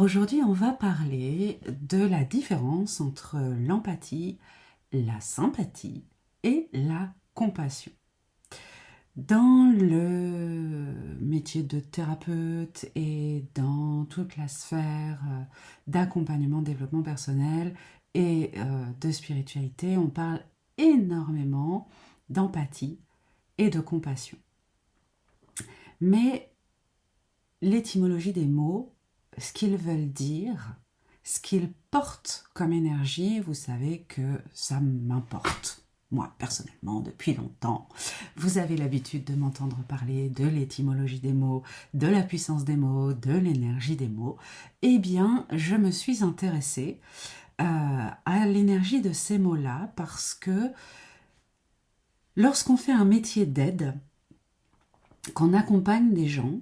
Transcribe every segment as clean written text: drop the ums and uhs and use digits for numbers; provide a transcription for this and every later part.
Alors aujourd'hui, on va parler de la différence entre l'empathie, la sympathie et la compassion. Dans le métier de thérapeute et dans toute la sphère d'accompagnement, développement personnel et de spiritualité, on parle énormément d'empathie et de compassion. Mais l'étymologie des mots, ce qu'ils veulent dire, ce qu'ils portent comme énergie, vous savez que ça m'importe. Moi, personnellement, depuis longtemps, vous avez l'habitude de m'entendre parler de l'étymologie des mots, de la puissance des mots, de l'énergie des mots. Eh bien, je me suis intéressée à l'énergie de ces mots-là parce que lorsqu'on fait un métier d'aide, qu'on accompagne des gens,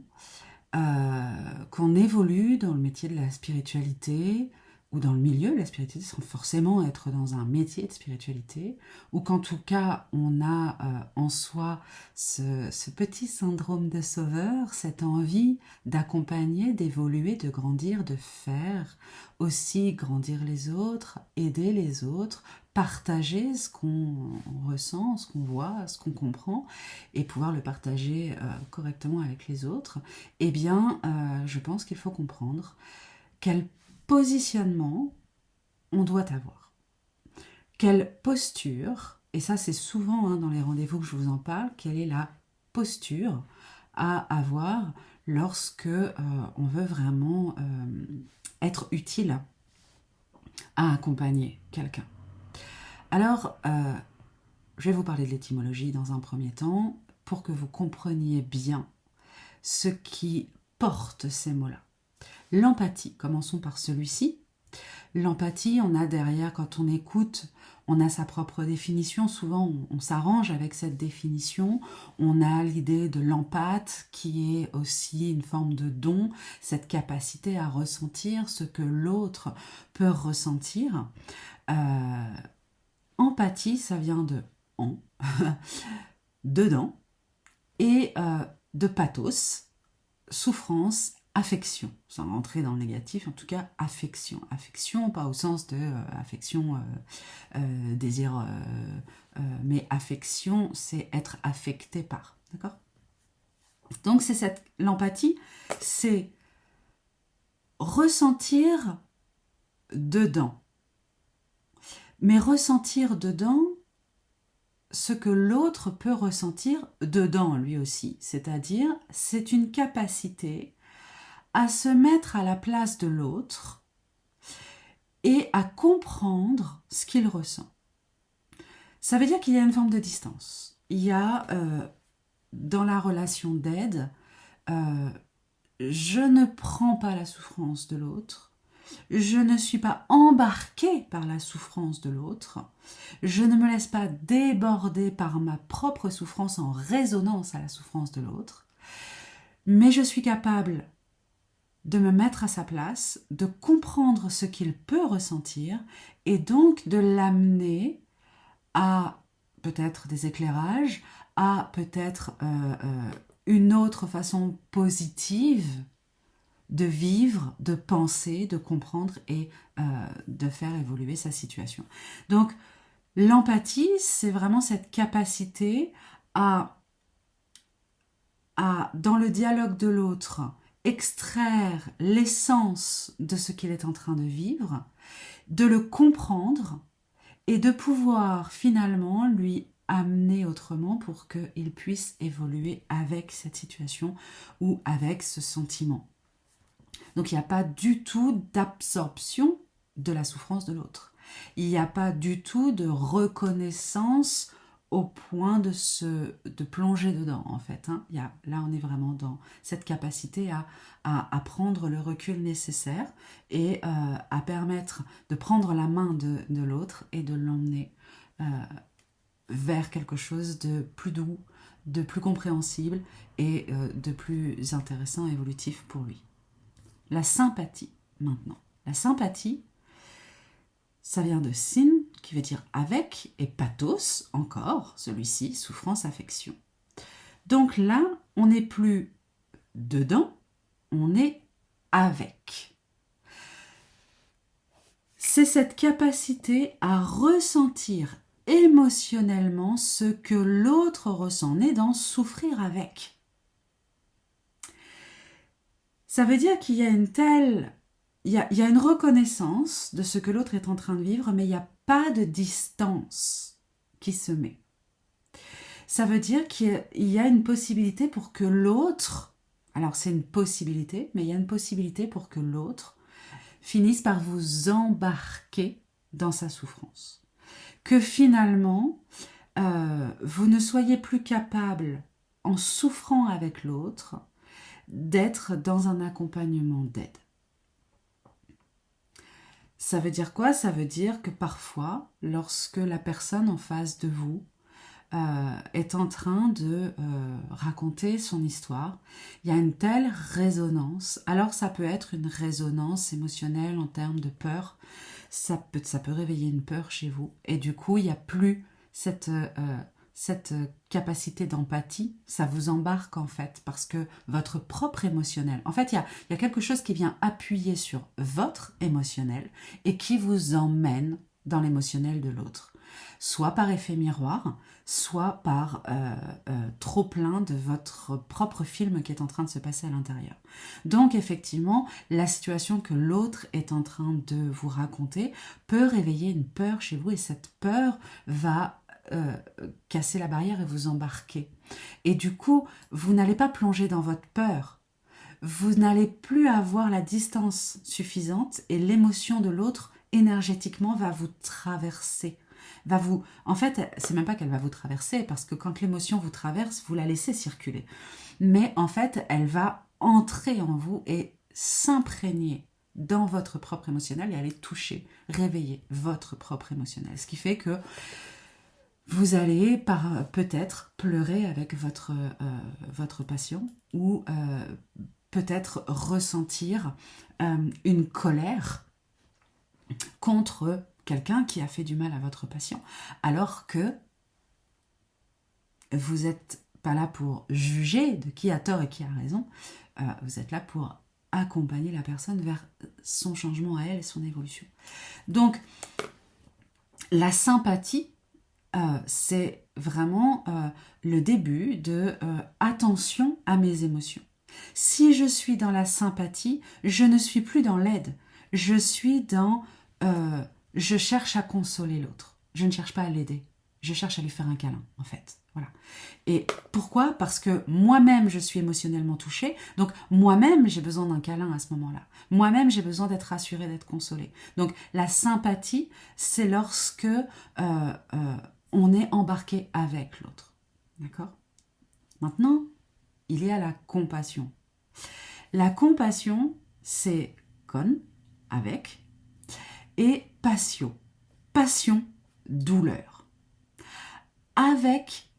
qu'on évolue dans le métier de la spiritualité ou dans le milieu de la spiritualité sans forcément être dans un métier de spiritualité, ou qu'en tout cas on a en soi ce petit syndrome de sauveur, cette envie d'accompagner, d'évoluer, de grandir, de faire aussi grandir les autres, aider les autres, partager ce qu'on ressent, ce qu'on voit, ce qu'on comprend, et pouvoir le partager correctement avec les autres, eh bien, je pense qu'il faut comprendre quel positionnement on doit avoir. Quelle posture, et ça c'est souvent dans les rendez-vous que je vous en parle, quelle est la posture à avoir lorsque on veut vraiment être utile à accompagner quelqu'un. Alors, je vais vous parler de l'étymologie dans un premier temps pour que vous compreniez bien ce qui porte ces mots-là. L'empathie, commençons par celui-ci. L'empathie, on a derrière, quand on écoute, on a sa propre définition. Souvent, on s'arrange avec cette définition. On a l'idée de l'empathe, qui est aussi une forme de don, cette capacité à ressentir ce que l'autre peut ressentir. Empathie, ça vient de en, dedans, et de pathos, souffrance, affection, sans rentrer dans le négatif, en tout cas affection. Affection, pas au sens de affection, désir, mais affection, c'est être affecté par, d'accord? Donc c'est l'empathie, c'est ressentir dedans. Mais ressentir dedans ce que l'autre peut ressentir dedans lui aussi. C'est-à-dire, c'est une capacité à se mettre à la place de l'autre et à comprendre ce qu'il ressent. Ça veut dire qu'il y a une forme de distance. Il y a, dans la relation d'aide, je ne prends pas la souffrance de l'autre, je ne suis pas embarquée par la souffrance de l'autre, je ne me laisse pas déborder par ma propre souffrance en résonance à la souffrance de l'autre, mais je suis capable de me mettre à sa place, de comprendre ce qu'il peut ressentir et donc de l'amener à peut-être des éclairages, à peut-être une autre façon positive de vivre, de penser, de comprendre et de faire évoluer sa situation. Donc, l'empathie, c'est vraiment cette capacité à, dans le dialogue de l'autre, extraire l'essence de ce qu'il est en train de vivre, de le comprendre et de pouvoir finalement lui amener autrement pour qu'il puisse évoluer avec cette situation ou avec ce sentiment. Donc il n'y a pas du tout d'absorption de la souffrance de l'autre. Il n'y a pas du tout de reconnaissance au point de plonger dedans, en fait. Là, on est vraiment dans cette capacité à prendre le recul nécessaire et à permettre de prendre la main de l'autre et de l'emmener vers quelque chose de plus doux, de plus compréhensible et de plus intéressant et évolutif pour lui. La sympathie, maintenant. La sympathie, ça vient de syn, qui veut dire avec, et pathos, encore, celui-ci, souffrance, affection. Donc là, on n'est plus dedans, on est avec. c'est cette capacité à ressentir émotionnellement ce que l'autre ressent. On est dans souffrir avec. Ça veut dire qu'il y a il y a une reconnaissance de ce que l'autre est en train de vivre, mais il n'y a pas de distance qui se met. Ça veut dire qu'il y a une possibilité pour que l'autre, alors c'est une possibilité, mais il y a une possibilité pour que l'autre finisse par vous embarquer dans sa souffrance. Que finalement, vous ne soyez plus capable, en souffrant avec l'autre, d'être dans un accompagnement d'aide. Ça veut dire quoi? Ça veut dire que parfois, lorsque la personne en face de vous est en train de raconter son histoire, il y a une telle résonance. Alors ça peut être une résonance émotionnelle en termes de peur. Ça peut réveiller une peur chez vous. Et du coup, il n'y a plus cette capacité d'empathie. Ça vous embarque en fait, parce que votre propre émotionnel, en fait, il y a quelque chose qui vient appuyer sur votre émotionnel et qui vous emmène dans l'émotionnel de l'autre. Soit par effet miroir, soit par trop plein de votre propre film qui est en train de se passer à l'intérieur. Donc effectivement, la situation que l'autre est en train de vous raconter peut réveiller une peur chez vous, et cette peur va casser la barrière et vous embarquer. Et du coup, vous n'allez pas plonger dans votre peur. Vous n'allez plus avoir la distance suffisante, et l'émotion de l'autre énergétiquement va vous traverser. En fait, c'est même pas qu'elle va vous traverser, parce que quand l'émotion vous traverse, vous la laissez circuler. Mais en fait, elle va entrer en vous et s'imprégner dans votre propre émotionnel et aller toucher, réveiller votre propre émotionnel. Ce qui fait que vous allez peut-être pleurer avec votre patient, ou peut-être ressentir une colère contre quelqu'un qui a fait du mal à votre patient, alors que vous n'êtes pas là pour juger de qui a tort et qui a raison, vous êtes là pour accompagner la personne vers son changement à elle et son évolution. Donc, la sympathie, c'est vraiment le début de attention à mes émotions. Si je suis dans la sympathie, je ne suis plus dans l'aide. Je suis dans... je cherche à consoler l'autre. Je ne cherche pas à l'aider. Je cherche à lui faire un câlin, en fait. Voilà. Et pourquoi? Parce que moi-même, je suis émotionnellement touchée. Donc, moi-même, j'ai besoin d'un câlin à ce moment-là. Moi-même, j'ai besoin d'être rassurée, d'être consolée. Donc, la sympathie, c'est lorsque on est embarqué avec l'autre. D'accord? Maintenant, il y a la compassion. La compassion, c'est con, avec, et passion. Passion, douleur. Avec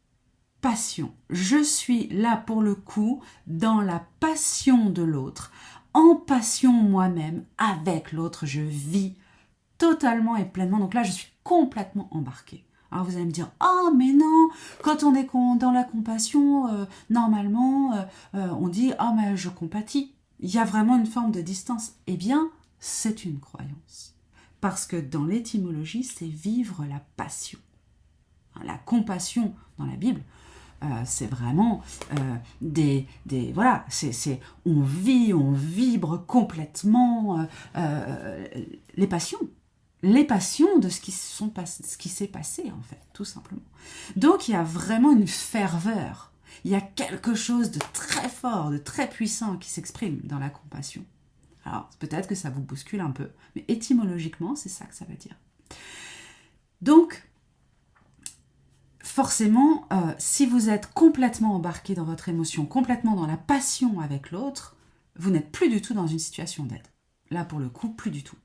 passion. Je suis là pour le coup dans la passion de l'autre, en passion moi-même avec l'autre. Je vis totalement et pleinement. Donc là, je suis complètement embarquée. Alors vous allez me dire, ah mais non, quand on est dans la compassion, normalement, on dit, ah mais je compatis. Il y a vraiment une forme de distance. Eh bien, c'est une croyance. Parce que dans l'étymologie, c'est vivre la passion. La compassion dans la Bible, c'est vraiment voilà, on vit, on vibre complètement les passions de ce qui s'est passé en fait, tout simplement. Donc il y a vraiment une ferveur, il y a quelque chose de très fort, de très puissant qui s'exprime dans la compassion. Alors peut-être que ça vous bouscule un peu, mais étymologiquement c'est ça que ça veut dire. Donc forcément, si vous êtes complètement embarqué dans votre émotion, complètement dans la passion avec l'autre, vous n'êtes plus du tout dans une situation d'aide. Là, pour le coup, plus du tout.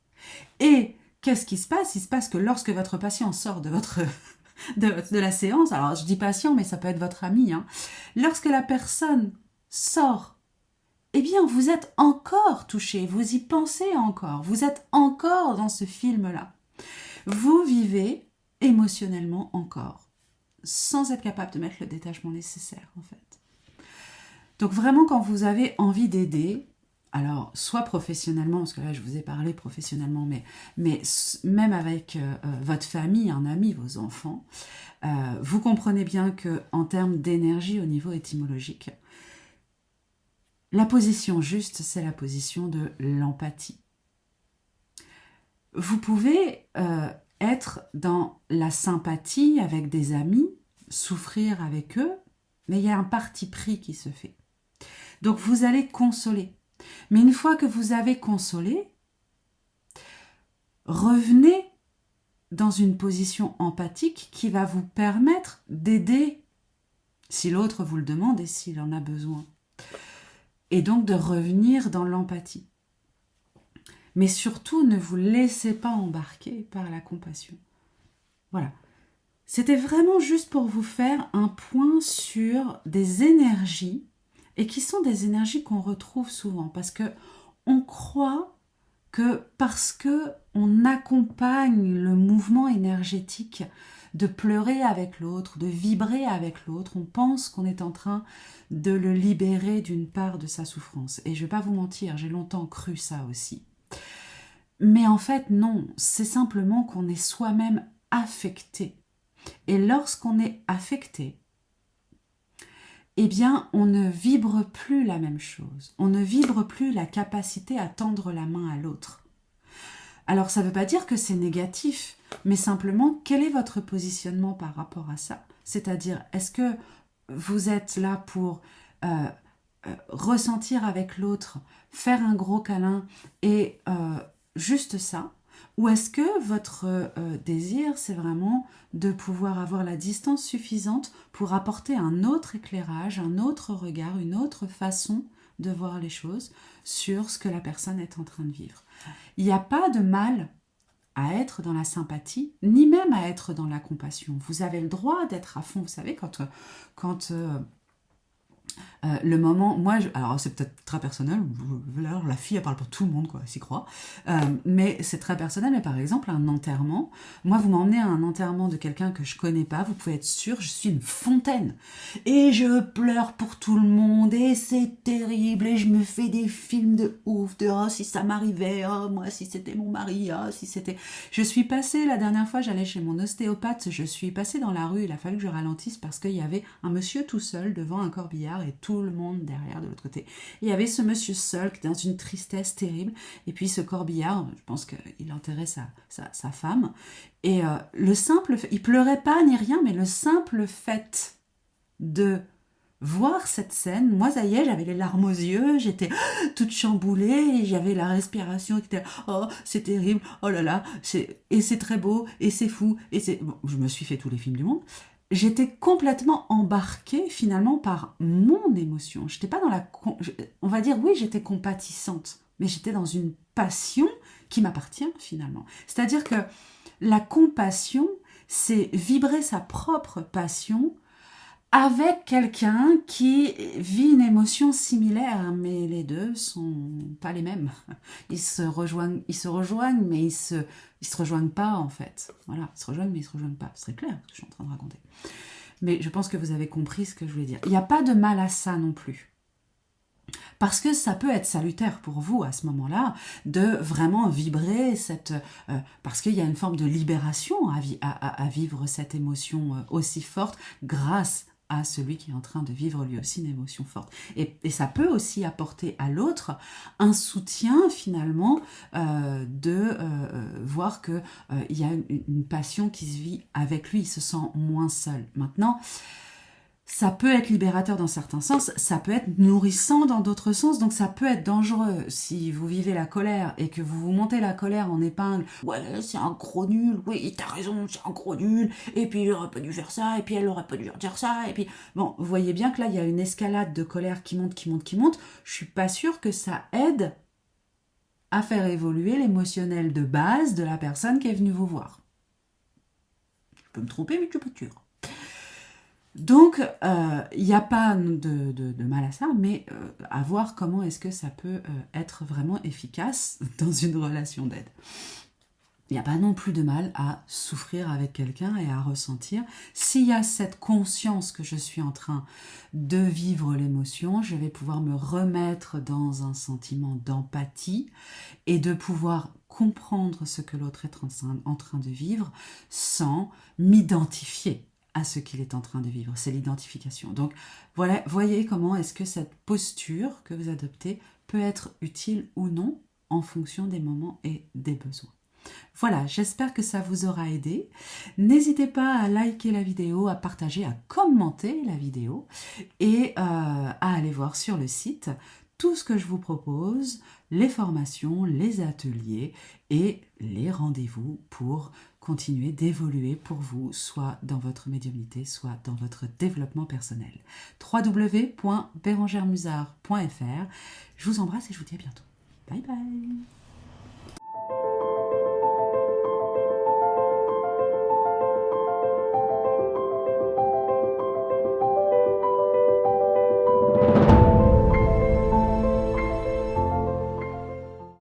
Et qu'est-ce qui se passe? Il se passe que lorsque votre patient sort de la séance, alors je dis patient, mais ça peut être votre ami, hein, lorsque la personne sort, eh bien, vous êtes encore touché, vous y pensez encore, vous êtes encore dans ce film-là. Vous vivez émotionnellement encore, sans être capable de mettre le détachement nécessaire, en fait. Donc vraiment, quand vous avez envie d'aider, Alors, soit professionnellement, parce que là je vous ai parlé professionnellement, mais même avec votre famille, un ami, vos enfants, vous comprenez bien que en termes d'énergie au niveau étymologique, la position juste, c'est la position de l'empathie. Vous pouvez être dans la sympathie avec des amis, souffrir avec eux, mais il y a un parti pris qui se fait. Donc vous allez consoler. Mais une fois que vous avez consolé, revenez dans une position empathique qui va vous permettre d'aider si l'autre vous le demande et s'il en a besoin. Et donc de revenir dans l'empathie. Mais surtout, ne vous laissez pas embarquer par la compassion. Voilà. C'était vraiment juste pour vous faire un point sur des énergies, et qui sont des énergies qu'on retrouve souvent, parce que on croit que parce que on accompagne le mouvement énergétique de pleurer avec l'autre, de vibrer avec l'autre, on pense qu'on est en train de le libérer d'une part de sa souffrance. Et je ne vais pas vous mentir, j'ai longtemps cru ça aussi. Mais en fait, non, c'est simplement qu'on est soi-même affecté. Et lorsqu'on est affecté, eh bien, on ne vibre plus la même chose. On ne vibre plus la capacité à tendre la main à l'autre. Alors, ça ne veut pas dire que c'est négatif, mais simplement, quel est votre positionnement par rapport à ça? C'est-à-dire, est-ce que vous êtes là pour ressentir avec l'autre, faire un gros câlin et juste ça? Ou est-ce que votre désir, c'est vraiment de pouvoir avoir la distance suffisante pour apporter un autre éclairage, un autre regard, une autre façon de voir les choses sur ce que la personne est en train de vivre? Il n'y a pas de mal à être dans la sympathie, ni même à être dans la compassion. Vous avez le droit d'être à fond. Vous savez, quand le moment, alors c'est peut-être très personnel, alors la fille elle parle pour tout le monde, quoi, elle s'y croit, mais c'est très personnel. Mais par exemple un enterrement, moi vous m'emmenez à un enterrement de quelqu'un que je connais pas, vous pouvez être sûr, je suis une fontaine et je pleure pour tout le monde et c'est terrible et je me fais des films de ouf de oh si ça m'arrivait, oh moi si c'était mon mari, oh si c'était, je suis passée la dernière fois, j'allais chez mon ostéopathe, je suis passée dans la rue, il a fallu que je ralentisse parce qu'il y avait un monsieur tout seul devant un corbillard et tout le monde derrière de l'autre côté. Et il y avait ce monsieur seul qui était dans une tristesse terrible. Et puis ce corbillard, je pense qu'il enterrait sa femme. Et le simple fait, il pleurait pas ni rien, mais le simple fait de voir cette scène, moi ça y est, j'avais les larmes aux yeux, j'étais toute chamboulée, et j'avais la respiration qui était oh c'est terrible, oh là là, et c'est très beau, et c'est fou, et c'est bon, je me suis fait tous les films du monde. J'étais complètement embarquée finalement par mon émotion. J'étais pas dans on va dire oui, j'étais compatissante, mais j'étais dans une passion qui m'appartient finalement. C'est-à-dire que la compassion, c'est vibrer sa propre passion avec quelqu'un qui vit une émotion similaire, mais les deux sont pas les mêmes. Ils se rejoignent, mais ils se rejoignent pas en fait. Voilà, ils se rejoignent, mais ils se rejoignent pas. C'est très clair ce que je suis en train de raconter. Mais je pense que vous avez compris ce que je voulais dire. Il n'y a pas de mal à ça non plus. Parce que ça peut être salutaire pour vous à ce moment-là de vraiment vibrer parce qu'il y a une forme de libération à vivre cette émotion aussi forte grâce à celui qui est en train de vivre lui aussi une émotion forte. Et ça peut aussi apporter à l'autre un soutien finalement de voir qu'il y a une passion qui se vit avec lui, il se sent moins seul. Maintenant, ça peut être libérateur dans certains sens, ça peut être nourrissant dans d'autres sens, donc ça peut être dangereux si vous vivez la colère et que vous vous montez la colère en épingle. Ouais, c'est un gros nul, oui, t'as raison, c'est un gros nul, et puis il aurait pas dû faire ça, et puis elle aurait pas dû dire ça, et puis... Bon, vous voyez bien que là, il y a une escalade de colère qui monte, qui monte, qui monte. Je suis pas sûre que ça aide à faire évoluer l'émotionnel de base de la personne qui est venue vous voir. Je peux me tromper, mais je suis pas sûre. Donc, il n'y a pas de mal à ça, mais à voir comment est-ce que ça peut être vraiment efficace dans une relation d'aide. il n'y a pas non plus de mal à souffrir avec quelqu'un et à ressentir. S'il y a cette conscience que je suis en train de vivre l'émotion, je vais pouvoir me remettre dans un sentiment d'empathie et de pouvoir comprendre ce que l'autre est en train de vivre sans m'identifier à ce qu'il est en train de vivre. C'est l'identification. Donc voilà, voyez comment est-ce que cette posture que vous adoptez peut être utile ou non en fonction des moments et des besoins. Voilà, j'espère que ça vous aura aidé. N'hésitez pas à liker la vidéo, à partager, à commenter la vidéo et à aller voir sur le site tout ce que je vous propose, les formations, les ateliers et les rendez-vous pour continuer d'évoluer pour vous, soit dans votre médiumnité, soit dans votre développement personnel. www.berangeremusard.fr. Je vous embrasse et je vous dis à bientôt. Bye bye.